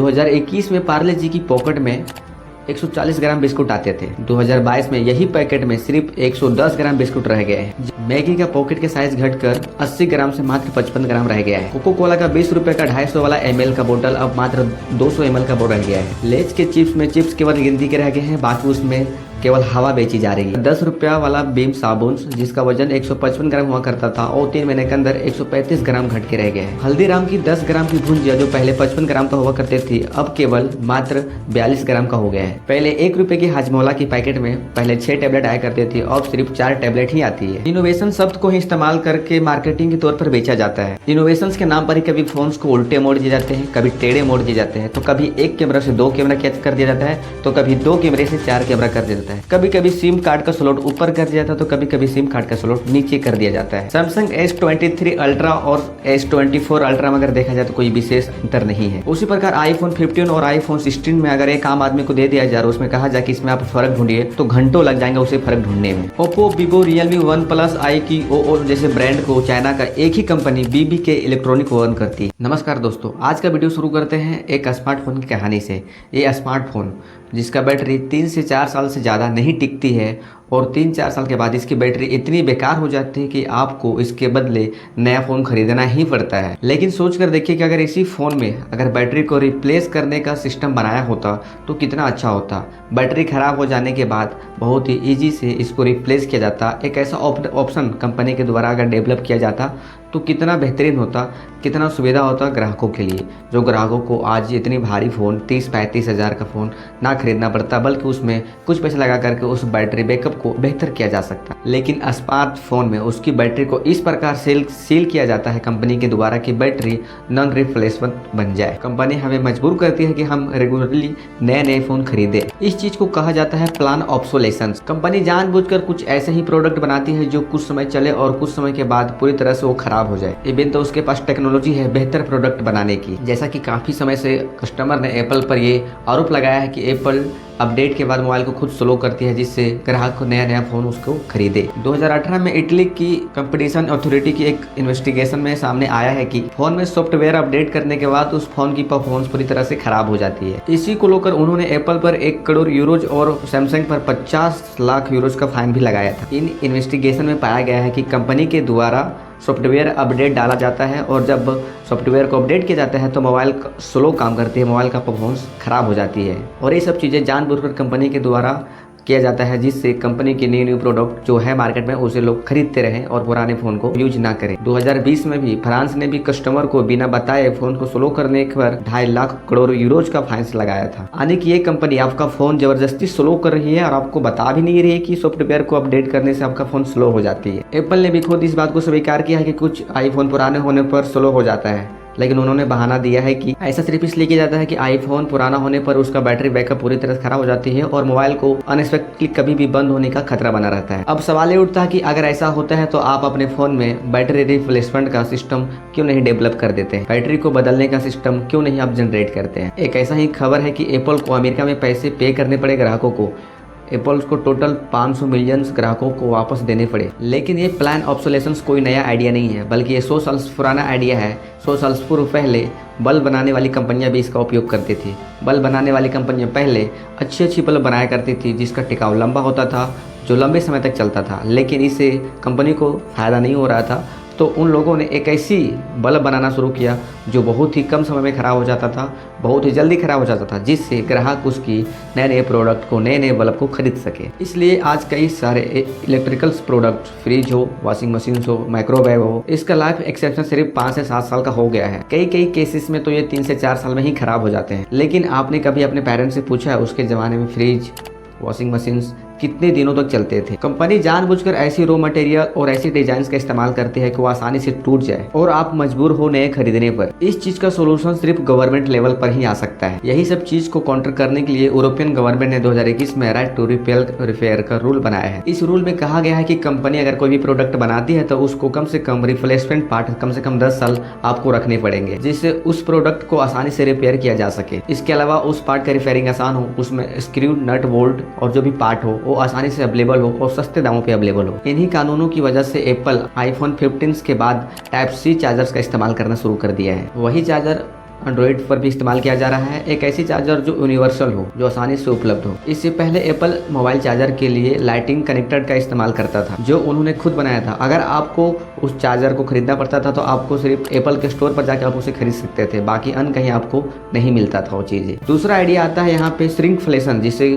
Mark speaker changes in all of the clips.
Speaker 1: 2021 में पार्ले जी की पॉकेट में 140 ग्राम बिस्कुट आते थे। 2022 में यही पैकेट में सिर्फ 110 ग्राम बिस्कुट रह गए हैं। मैगी का पॉकेट के साइज घटकर 80 ग्राम से मात्र 55 ग्राम रह गया है। कोको कोला का 20 रुपए का 250 वाला ml का बोतल अब मात्र 200 ml का बोतल रह गया है। लेज के चिप्स में चिप्स केवल गिनती के रह गए हैं, बाकी उसमें केवल हवा बेची जा रही है। 10 रुपया वाला बीम साबुन जिसका वजन 155 ग्राम हुआ करता था और 3 महीने के अंदर 135 ग्राम घट के रह गए हैं। हल्दीराम की 10 ग्राम की भुंजिया जो पहले 55 ग्राम का हुआ करते थी अब केवल मात्र 42 ग्राम का हो गया है। पहले 1 रुपए की हाजमोला की पैकेट में पहले 6 टैबलेट आया करते थे, अब सिर्फ 4 टैबलेट ही आती है। इनोवेशन शब्द को ही इस्तेमाल करके मार्केटिंग के तौर पर बेचा जाता है। इनोवेशन के नाम पर ही कभी फोन को उल्टे मोड़ दिए जाते हैं, कभी टेढ़े मोड़ दिए जाते हैं, तो कभी 1 कैमरा से 2 कैमरा कर दिया जाता है, तो कभी 2 कैमरे से 4 कैमरा कर दिया जाता है। कभी कभी सिम कार्ड का स्लॉट ऊपर कर दिया जाता है, तो कभी कभी सिम कार्ड का स्लॉट नीचे कर दिया जाता है। सैमसंग S23 अल्ट्रा और S24 अल्ट्रा में अगर देखा जाए तो कोई विशेष अंतर नहीं है। उसी प्रकार आईफोन 15 और आईफोन 16 में अगर एक आम आदमी को दे दिया जाए, उसमें कहा जाए कि इसमें आप फर्क ढूंढिए, तो घंटों लग जाएंगे उसे फर्क ढूंढने में। Oppo, Vivo, Realme, OnePlus, आई और जैसे ब्रांड को चाइना का एक ही कंपनी BBK इलेक्ट्रॉनिक ओन करती है। नमस्कार दोस्तों, आज का वीडियो शुरू करते हैं एक स्मार्टफोन की कहानी से। ये स्मार्टफोन जिसका बैटरी 3 से 4 साल से ज़्यादा नहीं टिकती है और 3-4 साल के बाद इसकी बैटरी इतनी बेकार हो जाती है कि आपको इसके बदले नया फ़ोन खरीदना ही पड़ता है। लेकिन सोच कर देखिए कि अगर इसी फ़ोन में अगर बैटरी को रिप्लेस करने का सिस्टम बनाया होता तो कितना अच्छा होता। बैटरी ख़राब हो जाने के बाद बहुत ही ईजी से इसको रिप्लेस किया जाता। एक ऐसा ऑप्शन कंपनी के द्वारा अगर डेवलप किया जाता तो कितना बेहतरीन होता, कितना सुविधा होता ग्राहकों के लिए, जो ग्राहकों को आज इतनी भारी फ़ोन 30-35 हज़ार का फ़ोन ना खरीदना पड़ता, बल्कि उसमें कुछ पैसे लगा करके उस बैटरी बैकअप को बेहतर किया जा सकता। लेकिन स्मार्टफोन में उसकी बैटरी को इस प्रकार सील किया जाता है कंपनी के द्वारा कि बैटरी नॉन रिप्लेसमेंट बन जाए। कंपनी हमें मजबूर करती है कि हम रेगुलरली नए फ़ोन खरीदें। इस चीज़ को कहा जाता है प्लान ऑब्सोलेसेंस। कंपनी जानबूझकर कुछ ऐसे ही प्रोडक्ट बनाती है जो कुछ समय चले और कुछ समय के बाद पूरी तरह से वो खराब हो जाए। इवन तो उसके पास टेक्नोलॉजी है बेहतर प्रोडक्ट बनाने की। जैसा कि काफी समय से कस्टमर ने एप्पल पर ये आरोप लगाया है कि एप्पल अपडेट के बाद मोबाइल को खुद स्लो करती है, जिससे ग्राहक को नया फोन उसको खरीदे। 2018 में इटली की कंपटीशन अथॉरिटी की एक इन्वेस्टिगेशन में सामने आया है कि फोन में सॉफ्टवेयर अपडेट करने के बाद उस फोन की परफॉर्मेंस पूरी तरह से खराब हो जाती है। इसी को लेकर उन्होंने एप्पल पर 1 करोड़ यूरोज और सैमसंग पर 50 लाख यूरोज का फाइन भी लगाया था। इन इन्वेस्टिगेशन में पाया गया है कि कंपनी के द्वारा सॉफ्टवेयर अपडेट डाला जाता है और जब सॉफ्टवेयर को अपडेट किया जाता है तो मोबाइल स्लो काम करती है, मोबाइल का परफॉर्मेंस खराब हो जाती है। और ये सब चीज़ें जानबूझकर कंपनी के द्वारा किया जाता है, जिससे कंपनी के न्यू प्रोडक्ट जो है मार्केट में उसे लोग खरीदते रहें और पुराने फोन को यूज ना करें। 2020 में भी फ्रांस ने भी कस्टमर को बिना बताए फोन को स्लो करने पर 2.5 लाख करोड़ यूरोज का फाइन लगाया था। यानी कि ये कंपनी आपका फोन जबरदस्ती स्लो कर रही है और आपको बता भी नहीं रही है कि सॉफ्टवेयर को अपडेट करने से आपका फोन स्लो हो जाती है। एप्पल ने भी खुद इस बात को स्वीकार किया है कि कुछ आईफोन पुराने होने पर स्लो हो जाता है, लेकिन उन्होंने बहाना दिया है कि ऐसा सिर्फ इसलिए किया जाता है कि आईफोन पुराना होने पर उसका बैटरी बैकअप पूरी तरह से खराब हो जाती है और मोबाइल को अनएक्सपेक्टेडली कभी भी बंद होने का खतरा बना रहता है। अब सवाल ये उठता है कि अगर ऐसा होता है तो आप अपने फोन में बैटरी रिप्लेसमेंट का सिस्टम क्यों नहीं डेवलप कर देते हैं? बैटरी को बदलने का सिस्टम क्यों नहीं आप जनरेट करते हैं? एक ऐसा ही खबर है कि एप्पल को अमेरिका में पैसे पे करने पड़े ग्राहकों को। एप्पल को टोटल 500 मिलियन ग्राहकों को वापस देने पड़े। लेकिन ये प्लान ऑब्सोलेसेंस कोई नया आइडिया नहीं है, बल्कि ये 100 साल पुराना आइडिया है। 100 साल पूर्व पहले बल्ब बनाने वाली कंपनियां भी इसका उपयोग करती थी। बल्ब बनाने वाली कंपनियां पहले अच्छी बल्ब बनाया करती थी जिसका टिकाव लंबा होता था, जो लंबे समय तक चलता था। लेकिन इससे कंपनी को फ़ायदा नहीं हो रहा था, तो उन लोगों ने एक ऐसी बल्ब बनाना शुरू किया जो बहुत ही कम समय में ख़राब हो जाता था, बहुत ही जल्दी ख़राब हो जाता था, जिससे ग्राहक उसकी नए प्रोडक्ट को, नए बल्ब को खरीद सके। इसलिए आज कई सारे इलेक्ट्रिकल्स प्रोडक्ट, फ्रिज हो, वॉशिंग मशीन हो, माइक्रोवेव हो, इसका लाइफ एक्सपेक्टेंसी सिर्फ 5 से 7 साल का हो गया है। कई केसेस में तो ये 3 से 4 साल में ही खराब हो जाते हैं। लेकिन आपने कभी अपने पेरेंट्स से पूछा है उसके ज़माने में फ्रिज, वॉशिंग मशीन कितने दिनों तक चलते थे? कंपनी जानबूझकर ऐसी रॉ मटेरियल और ऐसी डिजाइन का इस्तेमाल करती है कि वो आसानी से टूट जाए और आप मजबूर हो नए खरीदने पर। इस चीज का सोल्यूशन सिर्फ गवर्नमेंट लेवल पर ही आ सकता है। यही सब चीज को काउंटर करने के लिए यूरोपियन गवर्नमेंट ने 2021 में राइट टू रिपेयर का रूल बनाया है। इस रूल में कहा गया है कि कंपनी अगर कोई भी प्रोडक्ट बनाती है तो उसको कम से कम रिप्लेसमेंट पार्ट कम से कम 10 साल आपको रखने पड़ेंगे, जिससे उस प्रोडक्ट को आसानी से रिपेयर किया जा सके। इसके अलावा उस पार्ट का रिपेयरिंग आसान हो, उसमें स्क्रू, नट, बोल्ट और जो भी पार्ट हो वो आसानी से अवेलेबल हो और सस्ते दामों पे अवेलेबल हो। इन्हीं कानूनों की वजह से एप्पल आईफोन 15 के बाद टाइप C चार्जर्स का इस्तेमाल करना शुरू कर दिया है। वही चार्जर एंड्रॉइड पर भी इस्तेमाल किया जा रहा है। एक ऐसी चार्जर जो यूनिवर्सल हो, जो आसानी से उपलब्ध हो। इससे पहले एप्पल मोबाइल चार्जर के लिए लाइटिंग कनेक्टर का इस्तेमाल करता था, जो उन्होंने खुद बनाया था। अगर आपको उस चार्जर को खरीदना पड़ता था तो आपको सिर्फ एप्पल के स्टोर पर जाकर आप उसे खरीद सकते थे, बाकी अन्य कहीं आपको नहीं मिलता था वो चीज़ें। दूसरा आइडिया आता है यहाँ पे श्रिंकफ्लेशन, जिससे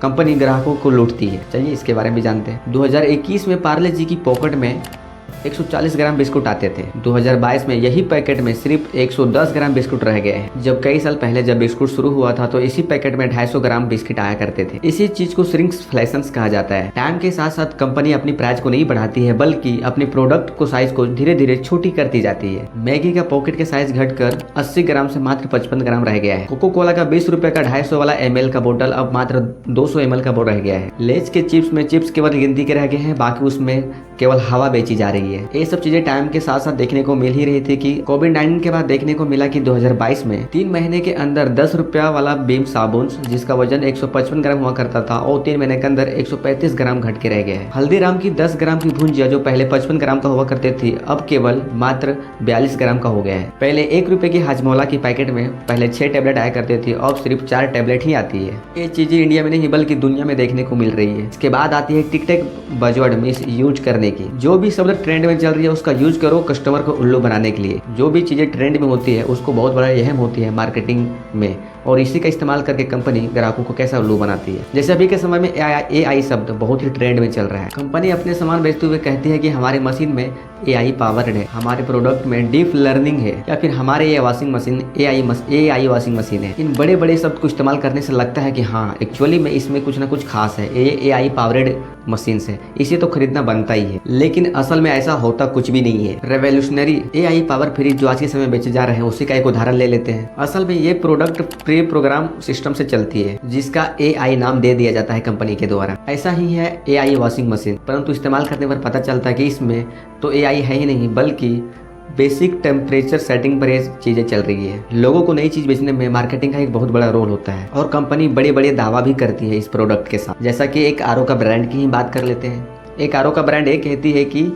Speaker 1: कंपनी ग्राहकों को लूटती है। चलिए इसके बारे में भी जानते हैं। 2021 में पार्ले जी की पॉकेट में 140 ग्राम बिस्कुट आते थे। 2022 में यही पैकेट में सिर्फ 110 ग्राम बिस्कुट रह गए हैं। जब कई साल पहले जब बिस्कुट शुरू हुआ था तो इसी पैकेट में 250 ग्राम बिस्किट आया करते थे। इसी चीज को श्रिंकफ्लेशन कहा जाता है। टाइम के साथ साथ कंपनी अपनी प्राइस को नहीं बढ़ाती है, बल्कि अपने प्रोडक्ट को साइज को धीरे धीरे छोटी करती जाती है। मैगी का पॉकेट के साइज घटकर 80 ग्राम से मात्र 55 ग्राम रह गया है। कोको कोला का 20 रुपए का 250 वाला ml का बोतल अब मात्र 200 ml का रह गया है। लेज के चिप्स में चिप्स केवल गिनती के रह गए हैं, बाकी उसमें केवल हवा बेची जा रही है। ये सब चीजें टाइम के साथ साथ देखने को मिल ही रही थी कि कोविड-19 के बाद देखने को मिला कि 2022 में 3 महीने के अंदर 10 रुपया वाला बीम साबुन, जिसका वजन 155 ग्राम हुआ करता था, और 3 महीने के अंदर 135 ग्राम घट के रह गया है। हल्दीराम की 10 ग्राम की भुंजिया जो पहले 55 ग्राम का हुआ करते थी, अब केवल मात्र 42 ग्राम का हो गया है। पहले 1 रुपए की हाजमोला की पैकेट में पहले 6 टेबलेट आया करते थे, अब सिर्फ 4 टेबलेट ही आती है। ये चीजें इंडिया में नहीं बल्कि दुनिया में देखने को मिल रही है। इसके बाद आती है टिकटॉक बजवर्ड मिस यूज करने की। जो भी शब्द ट्रेंड में चल रही है उसका यूज करो कस्टमर को उल्लू बनाने के लिए। जो भी चीजें ट्रेंड में होती है उसको बहुत बड़ा अहम होती है मार्केटिंग में, और इसी का इस्तेमाल करके कंपनी ग्राहकों को कैसा उल्लू बनाती है। जैसे अभी के समय में AI शब्द बहुत ही ट्रेंड में चल रहा है। कंपनी अपने सामान बेचते हुए कहती है कि हमारी मशीन में AI पावर्ड है, हमारे प्रोडक्ट में डीप लर्निंग है, या फिर हमारे ये washing machine AI washing machine है। इन बड़े बड़े शब्द को इस्तेमाल करने से लगता है कि हाँ एक्चुअली में इसमें कुछ ना कुछ खास है, ये AI पावर्ड मशीन है, इसे तो खरीदना बनता ही है। लेकिन असल में ऐसा होता कुछ भी नहीं है। रेवोल्यूशनरी AI पावर फ्रिज जो आज के समय बेचे जा रहे हैं उसी का एक उदाहरण ले लेते हैं। असल में ये प्रोडक्ट प्री प्रोग्राम सिस्टम से चलती है, जिसका AI नाम दे दिया जाता है कंपनी के द्वारा। ऐसा ही है AI वॉशिंग मशीन, परंतु इस्तेमाल करने पर पता चलता है कि इसमें तो AI है ही नहीं, बल्कि बेसिक टेम्परेचर सेटिंग पर ये चीज़ें चल रही है। लोगों को नई चीज़ बेचने में मार्केटिंग का एक बहुत बड़ा रोल होता है, और कंपनी बड़े बड़े दावा भी करती है इस प्रोडक्ट के साथ। जैसा कि एक RO का ब्रांड की ही बात कर लेते हैं। एक RO का ब्रांड ये कहती है कि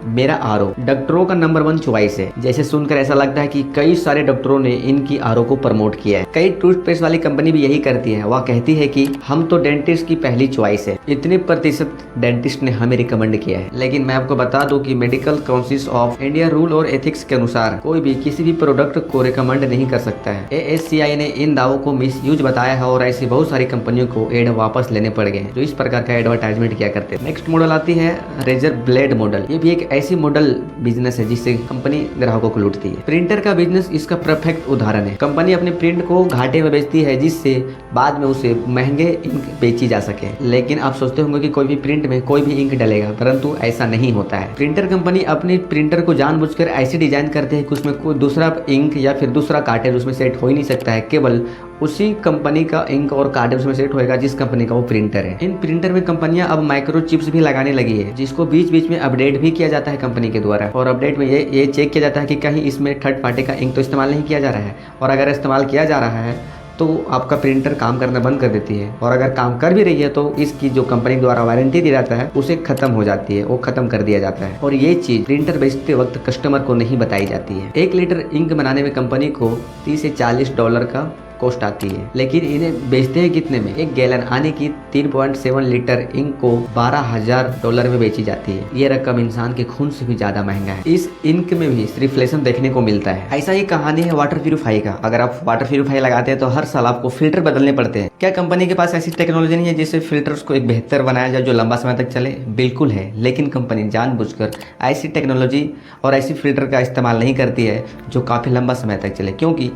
Speaker 1: मेरा RO डॉक्टरों का नंबर 1 चॉइस है। जैसे सुनकर ऐसा लगता है कि कई सारे डॉक्टरों ने इनकी RO को प्रमोट किया है। कई टूथपेस्ट वाली कंपनी भी यही करती है। वह कहती है कि हम तो डेंटिस्ट की पहली चॉइस है, इतने प्रतिशत डेंटिस्ट ने हमें रिकमेंड किया है। लेकिन मैं आपको बता दूं कि medical council of India rule और एथिक्स के अनुसार कोई भी किसी भी प्रोडक्ट को रिकमेंड नहीं कर सकता है। ASCI ने इन दावों को मिसयूज बताया है, और ऐसी बहुत सारी कंपनियों को एड वापस लेने पड़ गए हैं जो इस प्रकार का एडवर्टाइजमेंट किया करते हैं। नेक्स्ट मॉडल आती है रेजर ब्लेड मॉडल। ये भी एक ऐसी मॉडल बिजनेस है जिससे कंपनी ग्राहकों को लूटती है। प्रिंटर का बिजनेस इसका परफेक्ट उदाहरण है। कंपनी अपने प्रिंट को घाटे में बेचती है, जिससे बाद में उसे महंगे इंक बेची जा सके। लेकिन आप सोचते होंगे कि कोई भी प्रिंट में कोई भी इंक डलेगा, परंतु ऐसा नहीं होता है। प्रिंटर कंपनी अपने प्रिंटर को जानबूझकर ऐसी डिजाइन करते हैं कि उसमें कोई दूसरा इंक या फिर दूसरा कार्टेज उसमें सेट हो ही नहीं सकता है। केवल उसी कंपनी का इंक और कार्टेज उसमें सेट होएगा जिस कंपनी का वो प्रिंटर है। इन प्रिंटर में कंपनियां अब माइक्रो चिप्स भी लगाने लगी है, जिसको बीच बीच में अपडेट भी किया जाता है कंपनी के द्वारा। और अपडेट में ये चेक किया जाता है कि कहीं इसमें थर्ड पार्टी का इंक तो इस्तेमाल नहीं किया जा रहा है, और अगर इस्तेमाल किया जा रहा है तो आपका प्रिंटर काम करना बंद कर देती है, और अगर काम कर भी रही है तो इसकी जो कंपनी द्वारा वारंटी दी जाता है उसे खत्म हो जाती है, वो खत्म कर दिया जाता है। और ये चीज प्रिंटर बेचते वक्त कस्टमर को नहीं बताई जाती है। 1 लीटर इंक बनाने में कंपनी को $30 से $40 का कॉस्ट आती है, लेकिन इन्हें बेचते हैं कितने में? 1 गैलन आने की 3.7 लीटर इंक को $12,000 में बेची जाती है। ये रकम इंसान के खून से भी ज्यादा महंगा है। इस इंक में भी रिफ्लेक्शन देखने को मिलता है। ऐसा ही कहानी है वाटर प्यूरिफाई का। अगर आप वाटर प्यूरिफाई लगाते हैं तो हर साल आपको फिल्टर बदलने पड़ते हैं। क्या कंपनी के पास ऐसी टेक्नोलॉजी नहीं है जिससे फिल्टर्स को एक बेहतर बनाया जाए जो लंबा समय तक चले? बिल्कुल है, लेकिन कंपनी जानबूझकर ऐसी टेक्नोलॉजी और ऐसी फिल्टर का इस्तेमाल नहीं करती है जो काफी लंबा समय तक चले, क्योंकि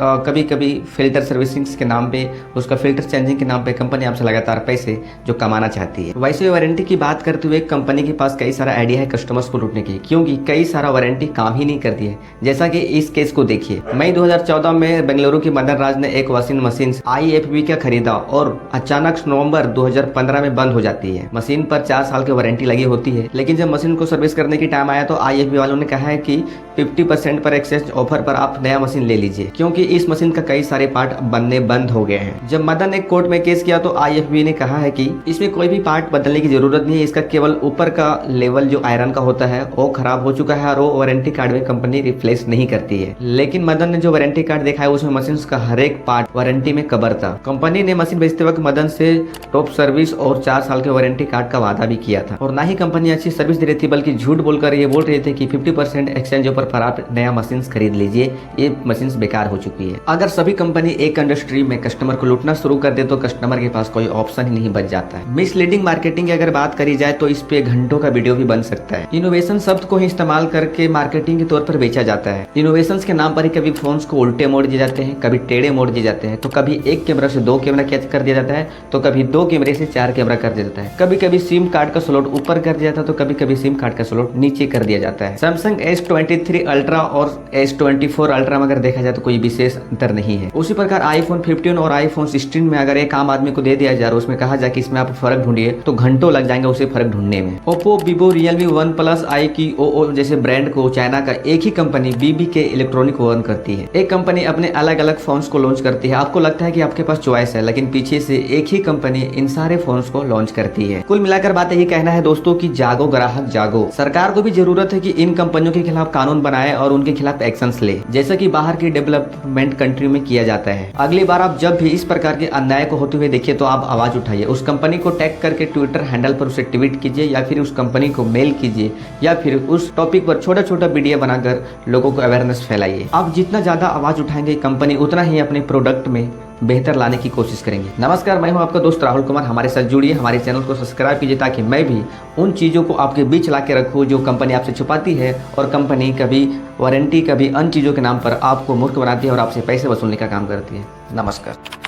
Speaker 1: कभी कभी फिल्टर सर्विसिंग के नाम पे, उसका फिल्टर चेंजिंग के नाम पे कंपनी आपसे लगातार पैसे जो कमाना चाहती है। वैसे वारंटी की बात करते हुए कंपनी के पास कई सारा आइडिया है कस्टमर्स को लूटने की, क्योंकि कई सारा वारंटी काम ही नहीं करती है। जैसा कि इस केस को देखिए, मई 2014 में बेंगलुरु की मदन राज ने एक वॉशिंग मशीन IFB का खरीदा और अचानक नवंबर 2015 में बंद हो जाती है। मशीन पर 4 साल की वारंटी लगी होती है, लेकिन जब मशीन को सर्विस करने की टाइम आया तो IFB वालों ने कहा है कि 50% पर एक्सचेंज ऑफर पर आप नया मशीन ले लीजिए, क्योंकि इस मशीन का कई सारे पार्ट बनने बंद हो गए हैं। जब मदन ने कोर्ट में केस किया तो IFBB ने कहा है कि इसमें कोई भी पार्ट बदलने की जरूरत नहीं है, इसका केवल ऊपर का लेवल जो आयरन का होता है वो खराब हो चुका है और वो वारंटी कार्ड में कंपनी रिप्लेस नहीं करती है। लेकिन मदन ने जो वारंटी कार्ड देखा है उसमें मशीन का हर एक पार्ट वारंटी में कवर था। कंपनी ने मशीन बेचते वक्त मदन से टॉप सर्विस और 4 साल के वारंटी कार्ड का वादा भी किया था और ना ही कंपनी अच्छी सर्विस दे रही थी, बल्कि झूठ बोलकर ये बोल रहे थे कि 50% एक्सचेंज पर आप नया मशीन खरीद लीजिए, ये मशीन बेकार हो चुकी है। अगर सभी कंपनी एक इंडस्ट्री में कस्टमर को लूटना शुरू कर दे तो कस्टमर के पास कोई ऑप्शन ही नहीं बच जाता है। मिसलीडिंग मार्केटिंग की अगर बात करी जाए तो इस पे घंटों का वीडियो भी बन सकता है। इनोवेशन शब्द को ही इस्तेमाल करके मार्केटिंग के तौर पर बेचा जाता है। इनोवेशन के नाम पर ही कभी फोन्स को उल्टे मोड़ दिए जाते हैं, कभी टेढ़े मोड़ दिए जाते हैं, तो कभी एक कैमरा से 2 कैमरा कैच कर दिया जाता है, तो कभी 2 कैमरे से 4 कैमरा कर दिया जाता है। कभी कभी सिम कार्ड का स्लॉट ऊपर कर दिया जाता है, तो कभी कभी सिम कार्ड का स्लॉट नीचे कर दिया जाता है। सैमसंग S23 अल्ट्रा और S24 अल्ट्रा में अगर देखा जाए तो कोई विशेष अंतर नहीं है। उसी प्रकार iPhone 15 और iPhone 16 में अगर एक आम आदमी को दे दिया जाए और उसमें कहा जाए कि इसमें आप फर्क ढूंढिए तो घंटों लग जाएंगे उसे फर्क ढूंढने में। Oppo, Vivo, Realme, OnePlus, iQOO OO जैसे ब्रांड को चाइना का एक ही कंपनी BBK इलेक्ट्रॉनिक ओन करती है। एक कंपनी अपने अलग अलग फोन्स को लॉन्च करती है। आपको लगता है कि आपके पास चॉइस है, लेकिन पीछे से एक ही कंपनी इन सारे फोन्स को लॉन्च करती है। कुल मिलाकर बात यही कहना है दोस्तों कि जागो ग्राहक जागो। सरकार को भी जरूरत है कि इन कंपनियों के खिलाफ कानून बनाए और उनके खिलाफ एक्शंस ले, जैसा कि बाहर की डेवलपमेंट कंट्री में किया जाता है। अगली बार आप जब भी इस प्रकार के अन्याय को होते हुए देखिए तो आप आवाज उठाइए, उस कंपनी को टैग करके ट्विटर हैंडल पर उसे ट्वीट कीजिए या फिर उस कंपनी को मेल कीजिए या फिर उस टॉपिक पर छोटा छोटा वीडियो बनाकर लोगों को अवेयरनेस फैलाइए। आप जितना ज्यादा आवाज उठाएंगे कंपनी उतना ही अपने प्रोडक्ट में बेहतर लाने की कोशिश करेंगे। नमस्कार, मैं हूं आपका दोस्त राहुल कुमार। हमारे साथ जुड़िए, हमारे चैनल को सब्सक्राइब कीजिए ताकि मैं भी उन चीज़ों को आपके बीच ला के रखूँ जो कंपनी आपसे छुपाती है और कंपनी कभी वारंटी कभी अन्य चीज़ों के नाम पर आपको मूर्ख बनाती है और आपसे पैसे वसूलने का काम करती है। नमस्कार।